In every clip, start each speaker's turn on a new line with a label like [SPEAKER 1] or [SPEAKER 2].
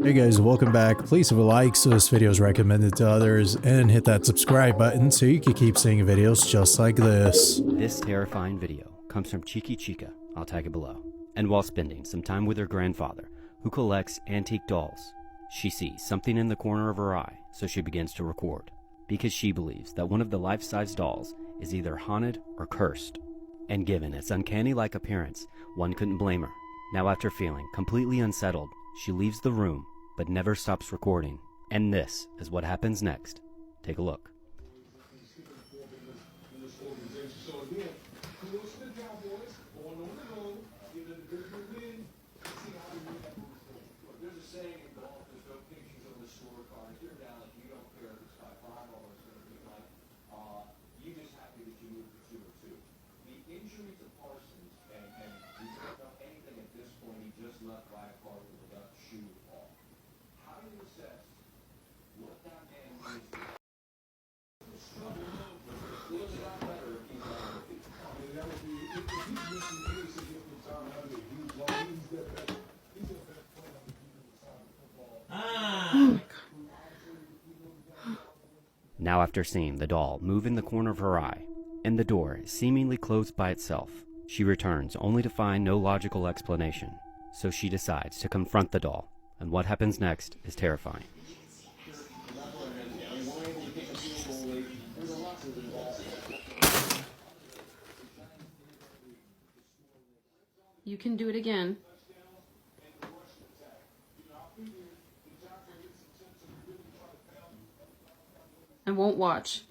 [SPEAKER 1] Hey guys, welcome back. Please leave a like so this video is recommended to others and hit that subscribe button so you can keep seeing videos just like this.
[SPEAKER 2] This terrifying video comes from Cheeky Chica, I'll tag it below. And while spending some time with her grandfather, who collects antique dolls, she sees something in the corner of her eye, so she begins to record. Because she believes that one of the life-size dolls is either haunted or cursed. And given its uncanny-like appearance, one couldn't blame her. Now after feeling completely unsettled, she leaves the room, but never stops recording. And this is what happens next. Take a look. Now after seeing the doll move in the corner of her eye, and the door seemingly closed by itself, she returns only to find no logical explanation. So she decides to confront the doll, and what happens next is terrifying.
[SPEAKER 3] You can do it again. I won't watch.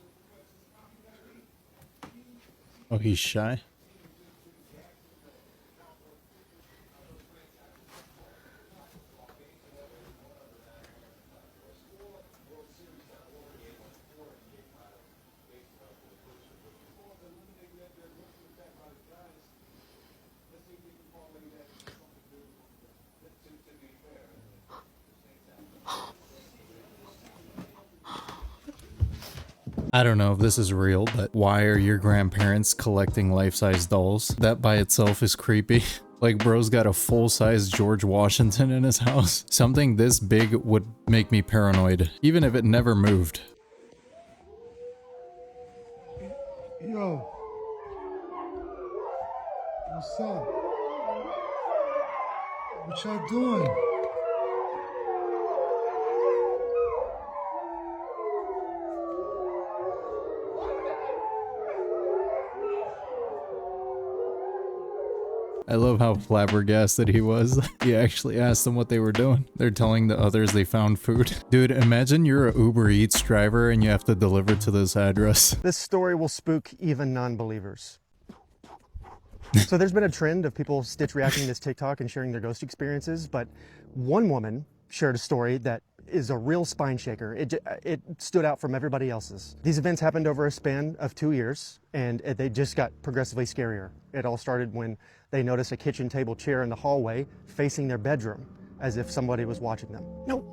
[SPEAKER 1] Oh, he's shy? I don't know if this is real, but why are your grandparents collecting life-size dolls? That by itself is creepy. Like, bro's got a full-size George Washington in his house. Something this big would make me paranoid, even if it never moved.
[SPEAKER 4] Yo. What's up? What y'all doing?
[SPEAKER 1] I love how flabbergasted he was. He actually asked them what they were doing. They're telling the others they found food. Dude, imagine you're a Uber Eats driver and you have to deliver to this address.
[SPEAKER 5] This story will spook even non-believers. So there's been a trend of people stitch reacting to this TikTok and sharing their ghost experiences, but one woman shared a story that is a real spine shaker. It stood out from everybody else's. These events happened over a span of 2 years, and they just got progressively scarier. It all started when they noticed a kitchen table chair in the hallway facing their bedroom, as if somebody was watching them. No.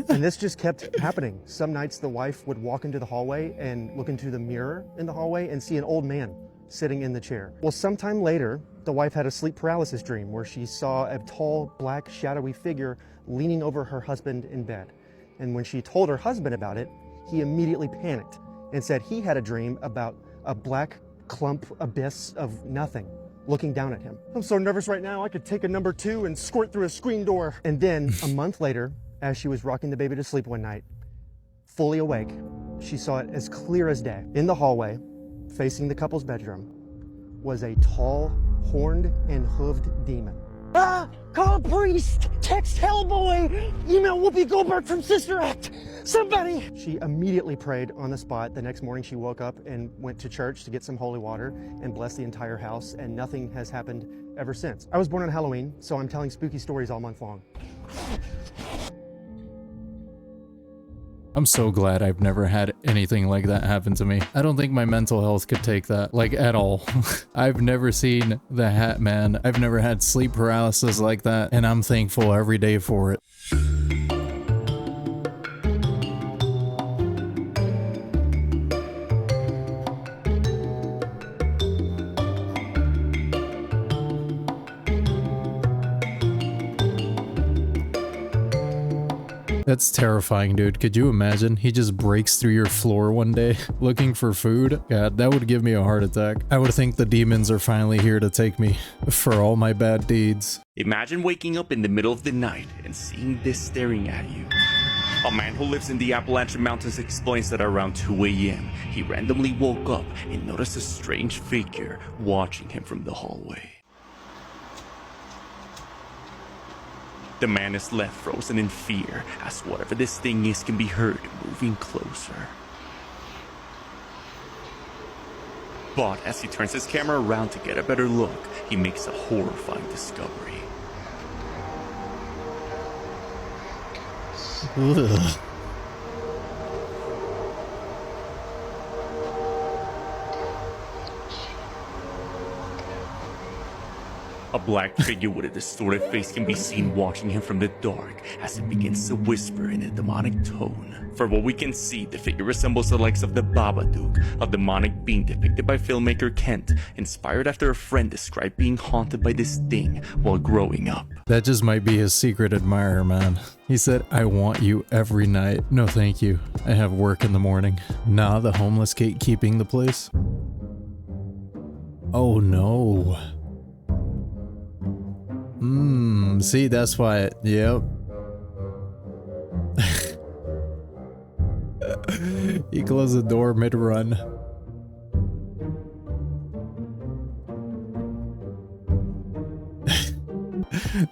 [SPEAKER 5] And this just kept happening. Some nights the wife would walk into the hallway and look into the mirror in the hallway and see an old man sitting in the chair. Well, sometime later, the wife had a sleep paralysis dream where she saw a tall, black, shadowy figure leaning over her husband in bed. And when she told her husband about it, he immediately panicked and said he had a dream about a black clump abyss of nothing looking down at him. I'm so nervous right now, I could take a number 2 and squirt through a screen door. And then a month later, as she was rocking the baby to sleep one night, fully awake, she saw it as clear as day. In the hallway, facing the couple's bedroom, was a tall, horned and hooved demon.
[SPEAKER 6] Call a priest! Text Hellboy! Email Whoopi Goldberg from Sister Act! Somebody!
[SPEAKER 5] She immediately prayed on the spot. The next morning she woke up and went to church to get some holy water and blessed the entire house, and nothing has happened ever since. I was born on Halloween, so I'm telling spooky stories all month long.
[SPEAKER 1] I'm so glad I've never had anything like that happen to me. I don't think my mental health could take that, like, at all. I've never seen the Hat Man. I've never had sleep paralysis like that, and I'm thankful every day for it. That's terrifying, dude. Could you imagine? He just breaks through your floor one day looking for food. God, that would give me a heart attack. I would think the demons are finally here to take me for all my bad deeds.
[SPEAKER 7] Imagine waking up in the middle of the night and seeing this staring at you. A man who lives in the Appalachian Mountains explains that around 2 a.m., he randomly woke up and noticed a strange figure watching him from the hallway. The man is left frozen in fear as whatever this thing is can be heard moving closer. But as he turns his camera around to get a better look, he makes a horrifying discovery.
[SPEAKER 1] Ugh.
[SPEAKER 7] A black figure with a distorted face can be seen watching him from the dark as it begins to whisper in a demonic tone. For what we can see, the figure resembles the likes of the Babadook, a demonic being depicted by filmmaker Kent, inspired after a friend described being haunted by this thing while growing up.
[SPEAKER 1] That just might be his secret admirer, man. He said, I want you every night. No, thank you. I have work in the morning. Nah, the homeless gatekeeping the place. Oh no. See, that's why yep. He closed the door mid-run.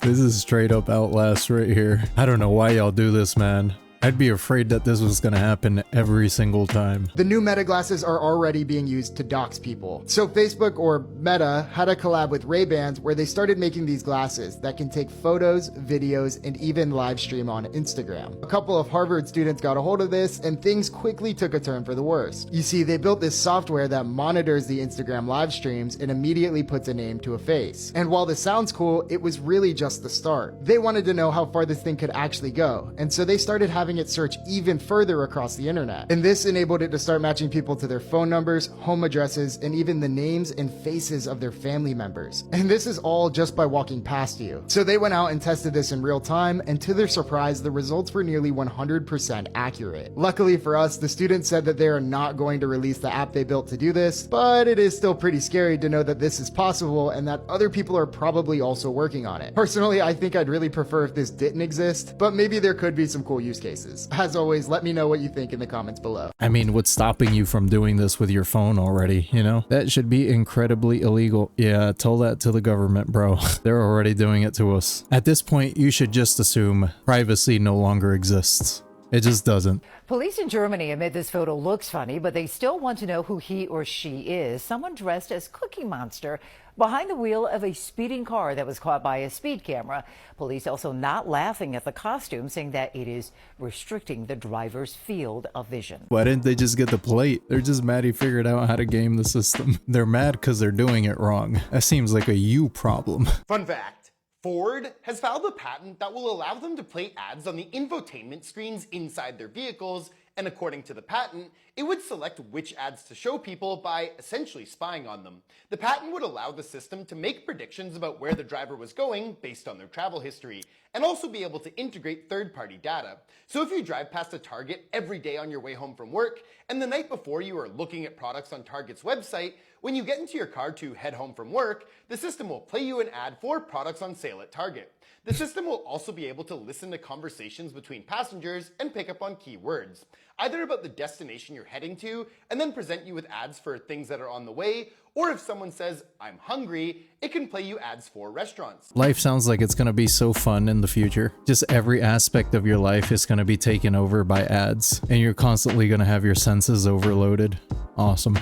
[SPEAKER 1] This is straight up Outlast right here. I don't know why y'all do this, man. I'd be afraid that this was gonna happen every single time.
[SPEAKER 8] The new Metag Glasses are already being used to dox people. So Facebook, or Meta, had a collab with Ray-Bans where they started making these glasses that can take photos, videos, and even live stream on Instagram. A couple of Harvard students got a hold of this, and things quickly took a turn for the worse. You see, they built this software that monitors the Instagram live streams and immediately puts a name to a face. And while this sounds cool, it was really just the start. They wanted to know how far this thing could actually go, and so they started having it search even further across the internet. And this enabled it to start matching people to their phone numbers, home addresses, and even the names and faces of their family members. And this is all just by walking past you. So they went out and tested this in real time, and to their surprise, the results were nearly 100% accurate. Luckily for us, the students said that they are not going to release the app they built to do this, but it is still pretty scary to know that this is possible and that other people are probably also working on it. Personally, I think I'd really prefer if this didn't exist, but maybe there could be some cool use cases. As always, let me know what you think in the comments below.
[SPEAKER 1] I mean, what's stopping you from doing this with your phone already, you know? That should be incredibly illegal. Yeah, tell that to the government, bro. They're already doing it to us. At this point, you should just assume privacy no longer exists. It just doesn't.
[SPEAKER 9] Police in Germany admit this photo looks funny, but they still want to know who he or she is. Someone dressed as Cookie Monster behind the wheel of a speeding car that was caught by a speed camera. Police also not laughing at the costume, saying that it is restricting the driver's field of vision.
[SPEAKER 1] Why didn't they just get the plate? They're just mad he figured out how to game the system. They're mad because they're doing it wrong. That seems like a you problem.
[SPEAKER 10] Fun fact. Ford has filed a patent that will allow them to play ads on the infotainment screens inside their vehicles, and according to the patent, it would select which ads to show people by essentially spying on them. The patent would allow the system to make predictions about where the driver was going based on their travel history, and also be able to integrate third-party data. So if you drive past a Target every day on your way home from work, and the night before you are looking at products on Target's website, when you get into your car to head home from work, the system will play you an ad for products on sale at Target. The system will also be able to listen to conversations between passengers and pick up on key words, either about the destination you're heading to, and then present you with ads for things that are on the way, or if someone says, I'm hungry, it can play you ads for restaurants.
[SPEAKER 1] Life sounds like it's gonna be so fun in the future. Just every aspect of your life is gonna be taken over by ads, and you're constantly gonna have your senses overloaded. Awesome.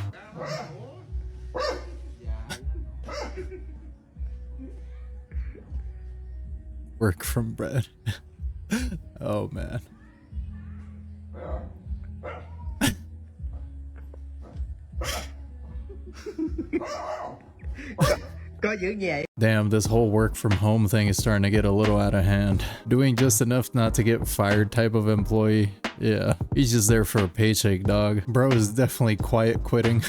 [SPEAKER 1] Work from bread. Oh man. Damn, this whole work from home thing is starting to get a little out of hand. Doing just enough not to get fired type of employee. Yeah, he's just there for a paycheck, dog. Bro is definitely quiet quitting.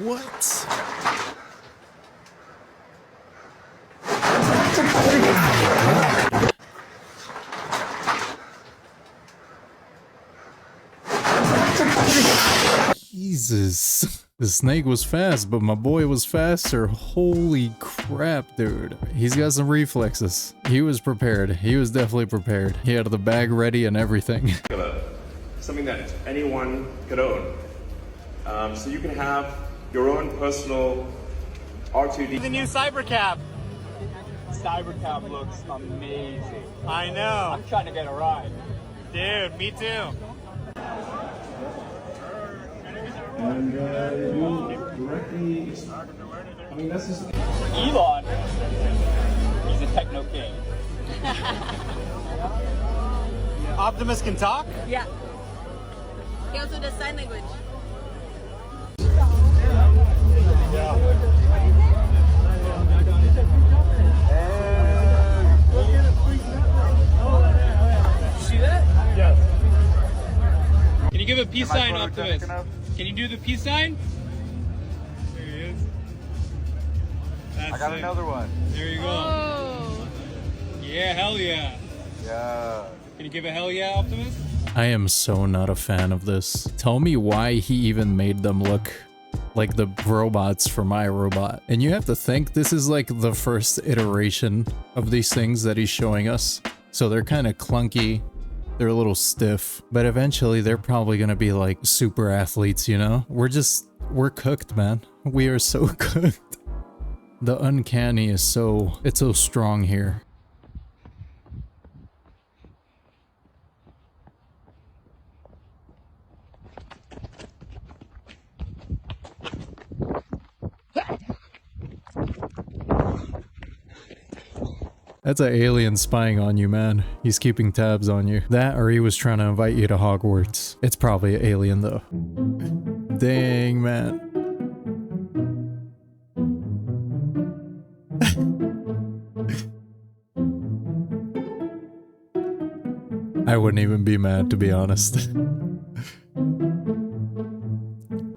[SPEAKER 1] What? Jesus. The snake was fast, but my boy was faster. Holy crap, dude. He's got some reflexes. He was prepared. He was definitely prepared. He had the bag ready and everything.
[SPEAKER 11] Something that anyone could own. So you can have your own personal R2D.
[SPEAKER 12] The new Cybercab. Cybercab looks amazing. I know. I'm trying to get a ride. Dude, me too.
[SPEAKER 11] And you directly, I mean, that's just...
[SPEAKER 12] Elon, he's a techno king. Optimus can talk?
[SPEAKER 13] Yeah. He also does sign language.
[SPEAKER 12] See that? Yes. Can you give a peace sign, Optimus? Can you do the peace sign? There he is. That's
[SPEAKER 14] I got another one.
[SPEAKER 12] There you go. Oh. Yeah, hell yeah.
[SPEAKER 14] Yeah.
[SPEAKER 12] Can you give a hell yeah, Optimus?
[SPEAKER 1] I am so not a fan of this. Tell me why he even made them look like the robots for my robot. And you have to think this is like the first iteration of these things that he's showing us. So they're kind of clunky. They're a little stiff, but eventually they're probably gonna be like super athletes, you know? We're cooked, man. We are so cooked. The uncanny is it's so strong here. That's an alien spying on you, man. He's keeping tabs on you. That or he was trying to invite you to Hogwarts. It's probably an alien though. Dang, man. I wouldn't even be mad, to be honest.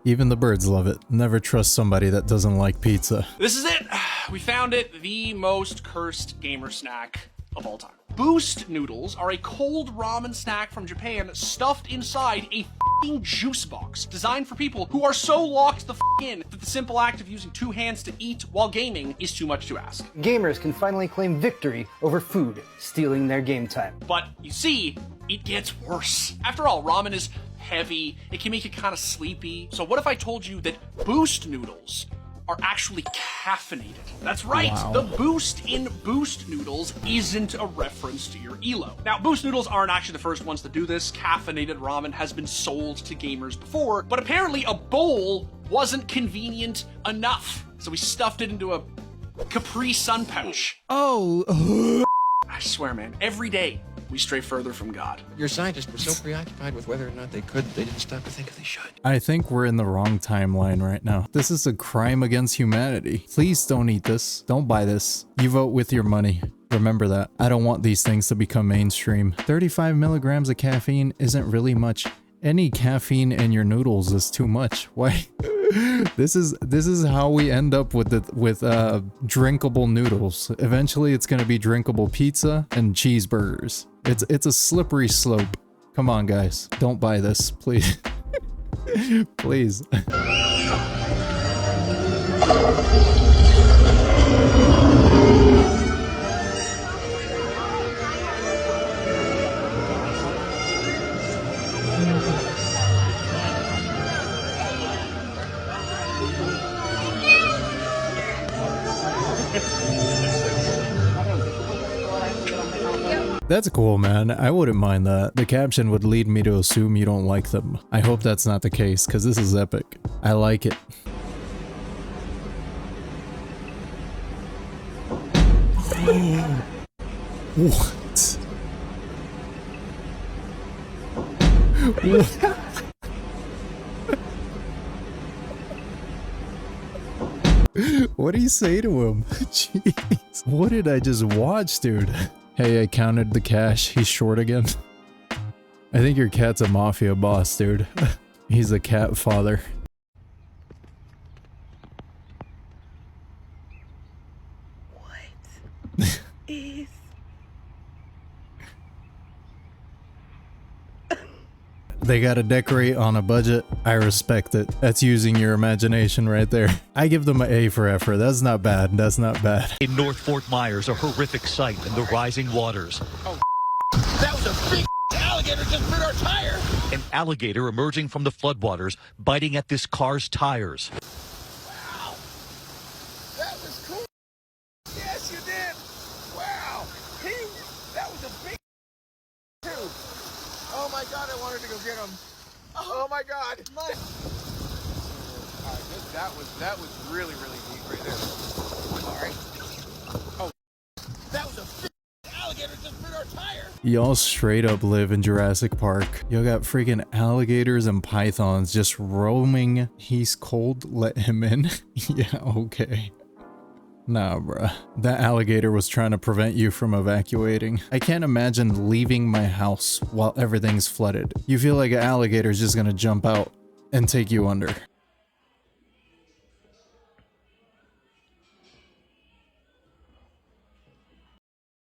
[SPEAKER 1] Even the birds love it. Never trust somebody that doesn't like pizza.
[SPEAKER 15] This is it. We found it. The most cursed gamer snack of all time. Boost Noodles are a cold ramen snack from Japan stuffed inside a f***ing juice box designed for people who are so locked the f*** in that the simple act of using two hands to eat while gaming is too much to ask.
[SPEAKER 16] Gamers can finally claim victory over food, stealing their game time.
[SPEAKER 15] But you see, it gets worse. After all, ramen is heavy, it can make you kind of sleepy. So what if I told you that Boost Noodles are actually caffeinated? That's right, wow. The boost in Boost Noodles isn't a reference to your ELO. Now, Boost Noodles aren't actually the first ones to do this. Caffeinated ramen has been sold to gamers before, but apparently a bowl wasn't convenient enough. So we stuffed it into a Capri Sun pouch.
[SPEAKER 17] Oh.
[SPEAKER 15] I swear, man, every day we stray further from God.
[SPEAKER 17] Your scientists were so preoccupied with whether or not they could, they didn't stop to think if they should.
[SPEAKER 1] I think we're in the wrong timeline right now. This is a crime against humanity. Please don't eat this. Don't buy this. You vote with your money. Remember that. I don't want these things to become mainstream. 35 milligrams of caffeine isn't really much. Any caffeine in your noodles is too much. Why? This is how we end up with drinkable noodles. Eventually it's gonna be drinkable pizza and cheeseburgers. It's a slippery slope. Come on, guys. Don't buy this, please. Please. That's cool, man. I wouldn't mind that. The caption would lead me to assume you don't like them. I hope that's not the case, because this is epic. I like it. What? What? What do you say to him? Jeez. What did I just watch, dude? Hey, I counted the cash. He's short again. I think your cat's a mafia boss, dude. He's a cat father.
[SPEAKER 13] What is...
[SPEAKER 1] They gotta decorate on a budget. I respect it. That's using your imagination right there. I give them an A for effort. That's not bad. That's not bad.
[SPEAKER 18] In North Fort Myers, a horrific sight in the rising waters.
[SPEAKER 12] Oh, that was a big alligator just bit our tire.
[SPEAKER 18] An alligator emerging from the floodwaters, biting at this car's tires.
[SPEAKER 12] Wow. That was cool. Yes, you did. Wow. That was a big too. Oh my God, I wanted to go get him. Oh my God. All right, that was really deep right there. All right. Oh, that was a big alligator just bit our tire.
[SPEAKER 1] Y'all straight up live in Jurassic Park. Y'all got freaking alligators and pythons just roaming. He's cold, let him in. Yeah, okay. Nah, bruh. That alligator was trying to prevent you from evacuating. I can't imagine leaving my house while everything's flooded. You feel like an alligator's just gonna jump out and take you under.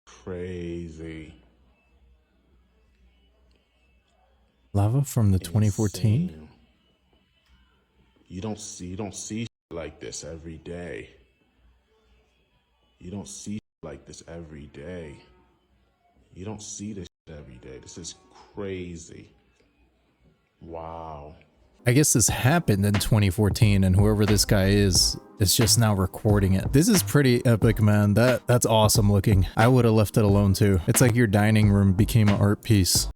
[SPEAKER 19] Crazy.
[SPEAKER 1] Lava from the 2014?
[SPEAKER 19] Insane. You don't see like this every day. You don't see like this every day. You don't see this every day. This is crazy. Wow.
[SPEAKER 1] I guess this happened in 2014 and whoever this guy is just now recording it. This is pretty epic, man. That's awesome looking. I would have left it alone too. It's like your dining room became an art piece.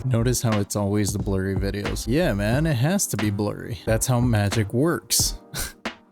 [SPEAKER 1] Notice how it's always the blurry videos. Yeah, man, it has to be blurry. That's how magic works.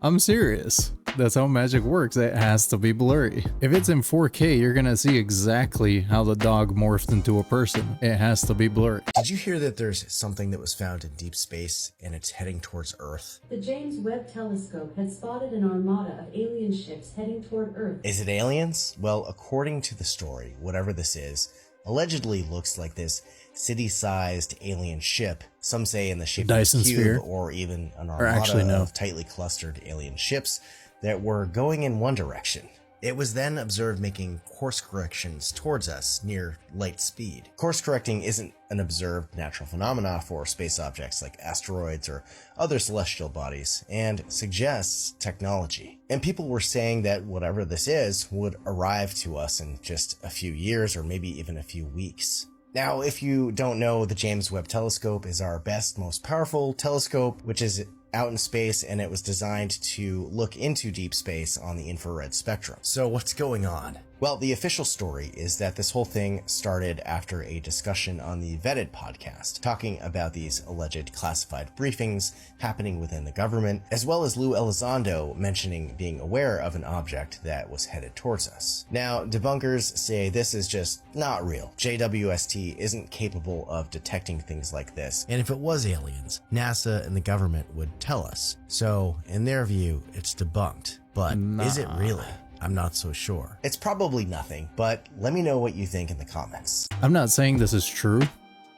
[SPEAKER 1] I'm serious. That's how magic works. It has to be blurry. If it's in 4K, you're gonna see exactly how the dog morphed into a person. It has to be blurry.
[SPEAKER 20] Did you hear that there's something that was found in deep space and it's heading towards Earth?
[SPEAKER 21] The James Webb Telescope had spotted an armada of alien ships heading toward Earth.
[SPEAKER 20] Is it aliens? Well, according to the story, whatever this is, allegedly looks like this city-sized alien ship, some say in the shape of a cube,
[SPEAKER 1] sphere.
[SPEAKER 20] or even an armada of tightly clustered alien ships that were going in one direction. It was then observed making course corrections towards us near light speed. Course correcting isn't an observed natural phenomena for space objects like asteroids or other celestial bodies, and suggests technology. And people were saying that whatever this is would arrive to us in just a few years or maybe even a few weeks. Now, if you don't know, the James Webb Telescope is our best, most powerful telescope, which is out in space, and it was designed to look into deep space on the infrared spectrum. So what's going on? Well, the official story is that this whole thing started after a discussion on the Vetted podcast, talking about these alleged classified briefings happening within the government, as well as Lou Elizondo mentioning being aware of an object that was headed towards us. Now, debunkers say this is just not real. JWST isn't capable of detecting things like this, and if it was aliens, NASA and the government would tell us. So, in their view, it's debunked. But is it really? I'm not so sure. It's probably nothing, but let me know what you think in the comments.
[SPEAKER 1] I'm not saying this is true,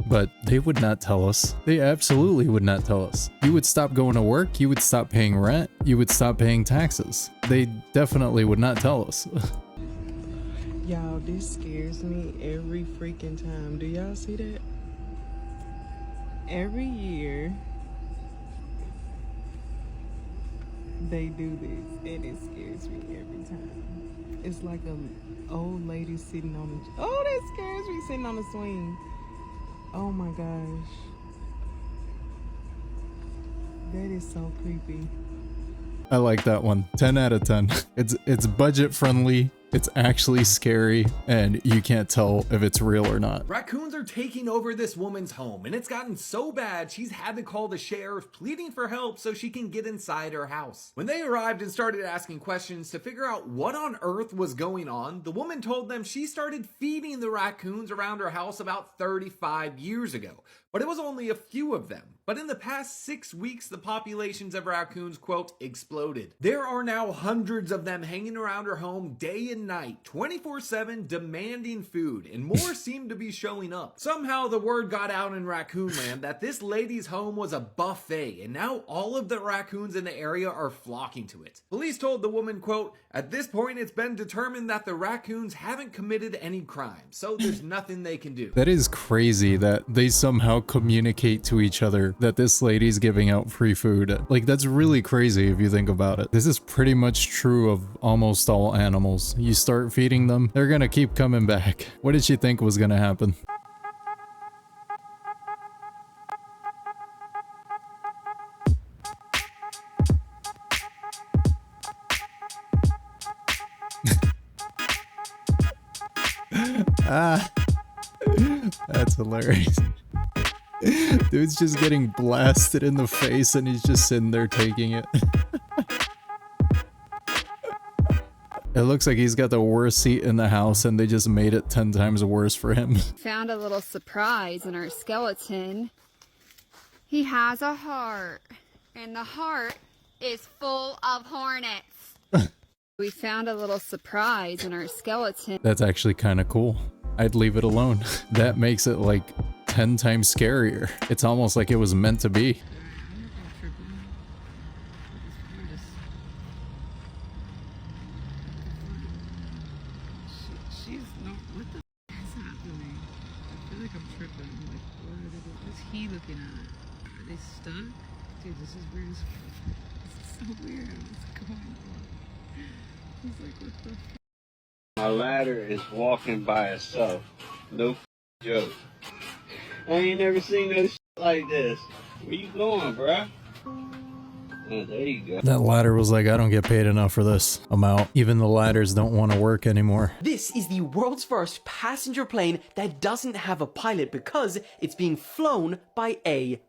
[SPEAKER 1] but they would not tell us. They absolutely would not tell us. You would stop going to work, you would stop paying rent, you would stop paying taxes. They definitely would not tell us.
[SPEAKER 22] Y'all, this scares me every freaking time. Do y'all see that? Every year, they do this, and it scares me every time. It's like an old lady sitting on a... Oh, that scares me, sitting on a swing. Oh my gosh. That is so creepy.
[SPEAKER 1] I like that one. 10 out of 10. It's budget friendly. It's actually scary, and you can't tell if it's real or not.
[SPEAKER 2] Raccoons are taking over this woman's home, and it's gotten so bad she's had to call the sheriff pleading for help so she can get inside her house. When they arrived and started asking questions to figure out what on earth was going on, the woman told them she started feeding the raccoons around her house about 35 years ago, but it was only a few of them. But in the past 6 weeks, the populations of raccoons, quote, exploded. There are now hundreds of them hanging around her home day and night, 24/7, demanding food, and more seem to be showing up. Somehow the word got out in Raccoon Land that this lady's home was a buffet, and now all of the raccoons in the area are flocking to it. Police told the woman, quote, at this point it's been determined that the raccoons haven't committed any crime, so there's nothing they can do.
[SPEAKER 1] That is crazy that they somehow communicate to each other that this lady's giving out free food. Like, that's really crazy if you think about it. This is pretty much true of almost all animals. You start feeding them, they're gonna keep coming back. What did she think was gonna happen? Ah, that's hilarious. Dude's just getting blasted in the face and he's just sitting there taking it. It looks like he's got the worst seat in the house and they just made it 10 times worse for him.
[SPEAKER 3] Found a little surprise in our skeleton. He has a heart, and the heart is full of hornets. We found a little surprise in our skeleton.
[SPEAKER 1] That's actually kind of cool. I'd leave it alone. That makes it like 10 times scarier. It's almost like it was meant to be.
[SPEAKER 22] She's not. What the f is happening? I feel like I'm tripping. Like, what is he looking at? Are they stuck? Dude, this is weird as fuck. This is so weird. What's going on? He's like, what the f?
[SPEAKER 23] My ladder is walking by itself. No joke. I ain't never seen no shit like this. Where you going, bruh? Oh, there you go.
[SPEAKER 1] That ladder was like, I don't get paid enough for this. I'm out. Even the ladders don't want to work anymore.
[SPEAKER 24] This is the world's first passenger plane that doesn't have a pilot because it's being flown by AI.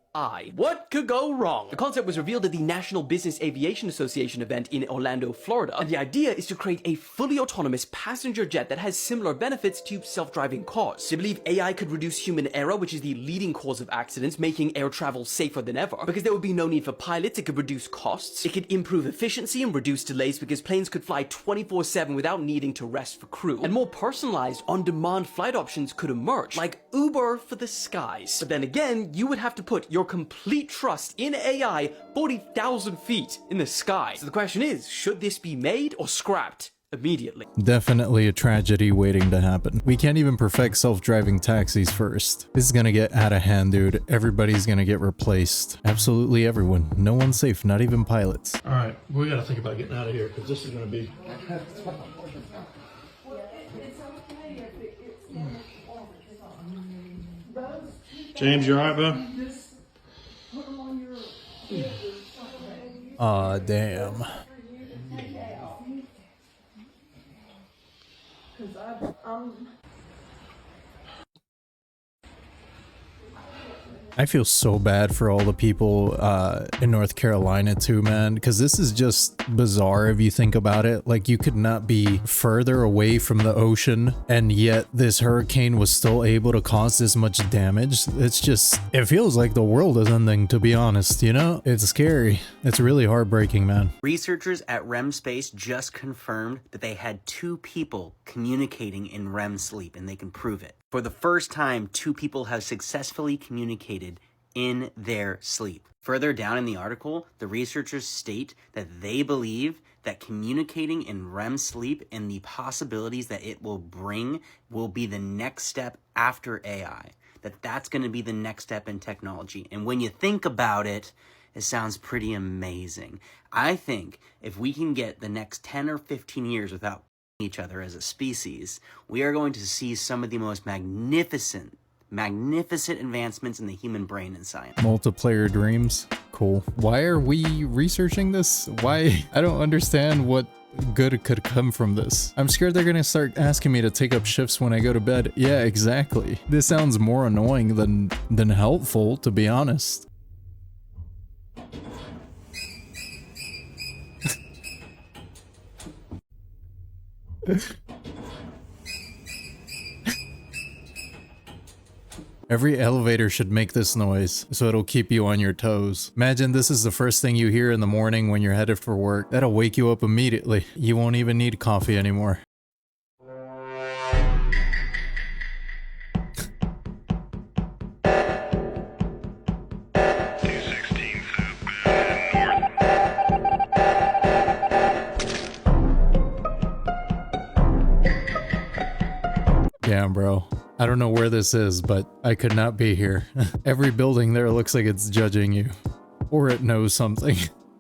[SPEAKER 24] What could go wrong? The concept was revealed at the National Business Aviation Association event in Orlando, Florida, and the idea is to create a fully autonomous passenger jet that has similar benefits to self-driving cars. They believe AI could reduce human error, which is the leading cause of accidents, making air travel safer than ever. Because there would be no need for pilots, it could reduce costs, it could improve efficiency and reduce delays because planes could fly 24/7 without needing to rest for crew. And more personalized, on-demand flight options could emerge, like Uber for the skies. But then again, you would have to put your complete trust in AI 40,000 feet in the sky. So the question is, should this be made or scrapped immediately?
[SPEAKER 1] Definitely a tragedy waiting to happen. We can't even perfect self-driving taxis first. This is gonna get out of hand, dude. Everybody's gonna get replaced. Absolutely everyone. No one's safe, not even pilots.
[SPEAKER 25] All right, we gotta think about getting out of here because this is gonna be... James, you all right, bud?
[SPEAKER 1] Aw, damn. I feel so bad for all the people in North Carolina too, man, because this is just bizarre if you think about it. Like, you could not be further away from the ocean, and yet this hurricane was still able to cause this much damage. It's just, it feels like the world is ending, to be honest, you know? It's scary. It's really heartbreaking, man.
[SPEAKER 26] Researchers at REM Space just confirmed that they had 2 people communicating in REM sleep, and they can prove it. For the first time, 2 people have successfully communicated in their sleep. Further down in the article, the researchers state that they believe that communicating in REM sleep and the possibilities that it will bring will be the next step after AI. That's going to be the next step in technology. And when you think about it, it sounds pretty amazing. I think if we can get the next 10 or 15 years without each other as a species, we are going to see some of the most magnificent advancements in the human brain and science.
[SPEAKER 1] Multiplayer dreams. Cool. Why are we researching this? Why? I don't understand what good could come from this. I'm scared they're gonna start asking me to take up shifts when I go to bed. Yeah, exactly. This sounds more annoying than helpful, to be honest. Every elevator should make this noise, so it'll keep you on your toes. Imagine this is the first thing you hear in the morning when you're headed for work. That'll wake you up immediately. You won't even need coffee anymore. Damn, bro. I don't know where this is, but I could not be here. Every building there looks like it's judging you. Or it knows something.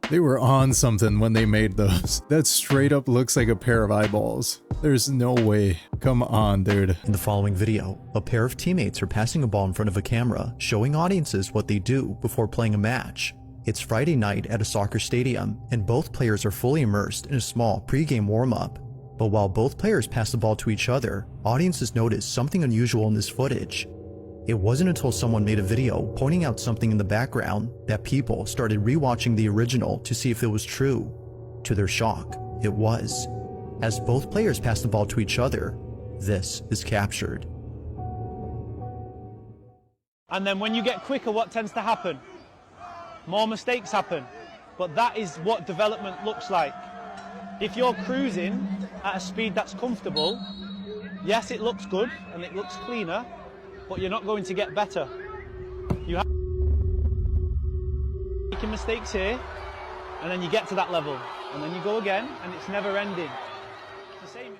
[SPEAKER 1] They were on something when they made those. That straight up looks like a pair of eyeballs. There's no way. Come on, dude.
[SPEAKER 4] In the following video, a pair of teammates are passing a ball in front of a camera, showing audiences what they do before playing a match. It's Friday night at a soccer stadium, and both players are fully immersed in a small pre-game warm-up. But while both players pass the ball to each other, audiences notice something unusual in this footage. It wasn't until someone made a video pointing out something in the background that people started rewatching the original to see if it was true. To their shock, it was. As both players pass the ball to each other, this is captured.
[SPEAKER 5] And then when you get quicker, what tends to happen? More mistakes happen. But that is what development looks like. If you're cruising at a speed that's comfortable, yes, it looks good and it looks cleaner, but you're not going to get better. You have making mistakes here, and then you get to that level, and then you go again, and it's never ending. It's the same.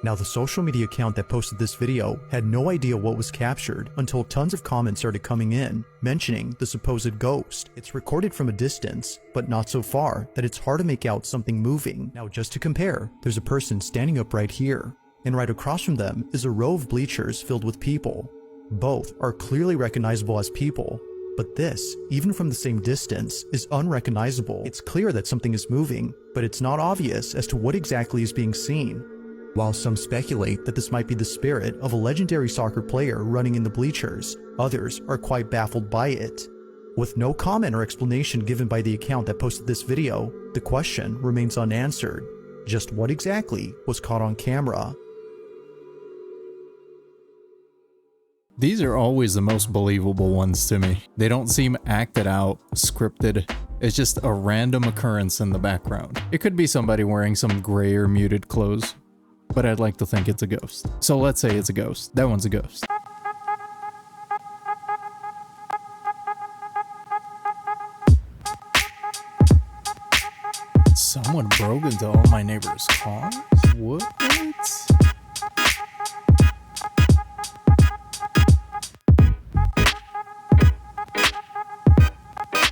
[SPEAKER 4] Now, the social media account that posted this video had no idea what was captured until tons of comments started coming in, mentioning the supposed ghost. It's recorded from a distance, but not so far that it's hard to make out something moving. Now, just to compare, there's a person standing up right here, and right across from them is a row of bleachers filled with people. Both are clearly recognizable as people, but this, even from the same distance, is unrecognizable. It's clear that something is moving, but it's not obvious as to what exactly is being seen. While some speculate that this might be the spirit of a legendary soccer player running in the bleachers, others are quite baffled by it. With no comment or explanation given by the account that posted this video, the question remains unanswered. Just what exactly was caught on camera?
[SPEAKER 1] These are always the most believable ones to me. They don't seem acted out, scripted. It's just a random occurrence in the background. It could be somebody wearing some gray or muted clothes, but I'd like to think it's a ghost. So let's say it's a ghost. That one's a ghost. Someone broke into all my neighbors' cars? What?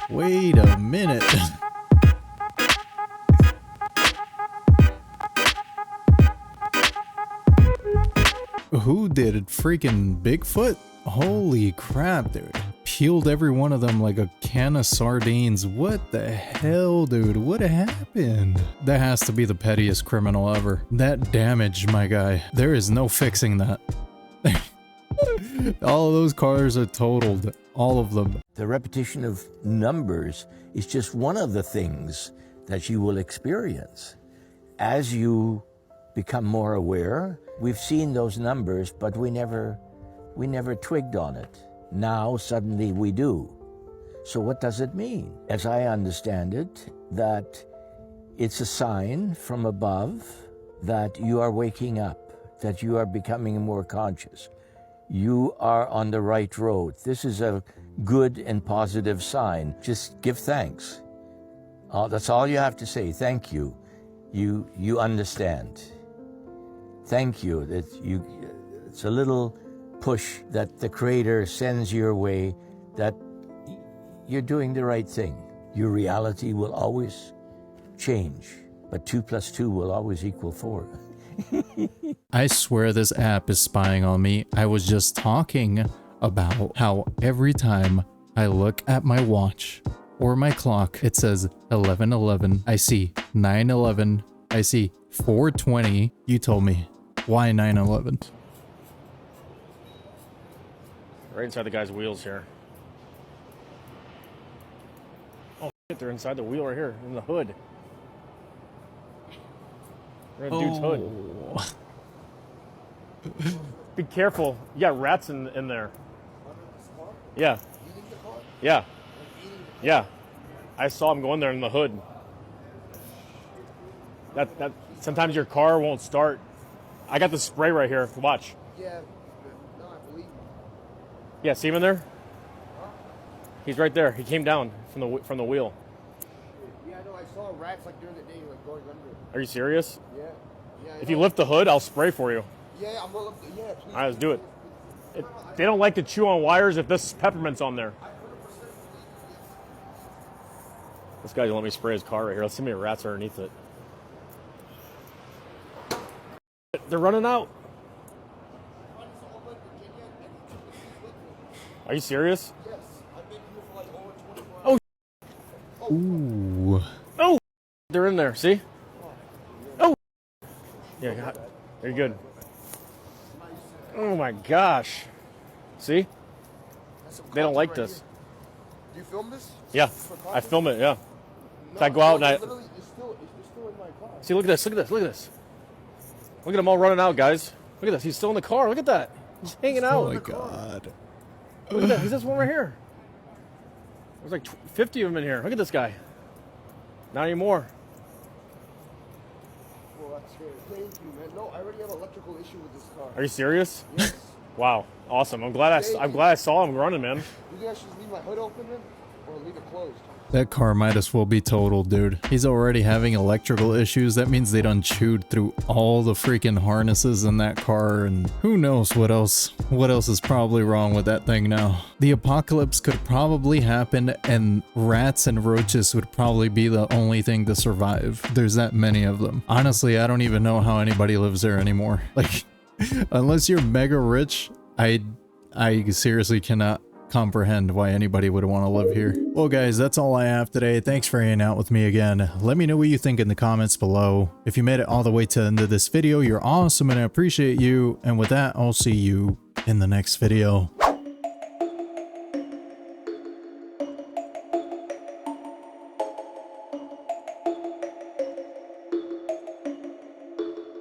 [SPEAKER 1] Wait a minute. Who did it? Freaking Bigfoot? Holy crap, dude. Peeled every one of them like a can of sardines. What the hell, dude? What happened? That has to be the pettiest criminal ever. That damage, my guy. There is no fixing that. All of those cars are totaled. All of them.
[SPEAKER 6] The repetition of numbers is just one of the things that you will experience. As you become more aware, we've seen those numbers, but we never twigged on it. Now, suddenly we do. So what does it mean? As I understand it, that it's a sign from above that you are waking up, that you are becoming more conscious. You are on the right road. This is a good and positive sign. Just give thanks. That's all you have to say. Thank you. You understand. Thank you. It's a little push that the Creator sends your way, that you're doing the right thing. Your reality will always change, but 2 + 2 will always equal 4.
[SPEAKER 1] I swear this app is spying on me. I was just talking about how every time I look at my watch or my clock, it says 11:11. I see 9:11. I see 420. You told me. Why 911?
[SPEAKER 7] Right inside the guy's wheels here. Oh shit, they're inside the wheel right here, in the hood. They're in the dude's hood. Be careful. You got rats in there. Yeah. Yeah. Yeah. I saw him going there in the hood. That sometimes your car won't start. I got the spray right here. Watch.
[SPEAKER 12] Yeah. No, I believe you.
[SPEAKER 7] Yeah, see him in there? He's right there. He came down from the wheel.
[SPEAKER 12] Yeah, I know. I saw rats like during the day, like going under.
[SPEAKER 7] Are you serious?
[SPEAKER 12] Yeah. Yeah.
[SPEAKER 7] If you lift the hood, I'll spray for you.
[SPEAKER 12] Yeah, I'm gonna. Yeah, please.
[SPEAKER 7] All right, let's do it. They don't like to chew on wires if this peppermint's on there. This guy's gonna let me spray his car right here. Let's see how many rats are underneath it. They're running out. Are you serious?
[SPEAKER 12] Yes. I've been here for like over 24 hours.
[SPEAKER 1] Ooh.
[SPEAKER 7] Oh, they're in there. See? Oh. Yeah, you're good. Oh my gosh. See? They don't like this.
[SPEAKER 12] Do you film this?
[SPEAKER 7] Yeah, I film it, yeah. So I go out and I...
[SPEAKER 12] It's still in my car.
[SPEAKER 7] See, look at this, look at this, look at this. Look at them all running out, guys. Look at this, he's still in the car. Look at that. He's hanging out.
[SPEAKER 1] Oh my god.
[SPEAKER 7] Look at that, he's this one right here. There's like 50 of them in here. Look at this guy. Not anymore.
[SPEAKER 12] Well, that's scary. Thank you, man. No, I already have an electrical issue with this car.
[SPEAKER 7] Are you serious?
[SPEAKER 12] Yes.
[SPEAKER 7] Wow, awesome. I'm glad I saw him running, man.
[SPEAKER 12] You think I should leave my hood open then, or leave it closed?
[SPEAKER 1] That car might as well be totaled, dude. He's already having electrical issues. That means they done chewed through all the freaking harnesses in that car, and who knows what else is probably wrong with that thing now. The apocalypse could probably happen, and rats and roaches would probably be the only thing to survive. There's that many of them. Honestly, I don't even know how anybody lives there anymore. Like, unless you're mega rich, I seriously cannot comprehend why anybody would want to live here. Well guys, that's all I have today. Thanks for hanging out with me again. Let me know what you think in the comments below. If you made it all the way to the end of this video, you're awesome and I appreciate you. And with that, I'll see you in the next video.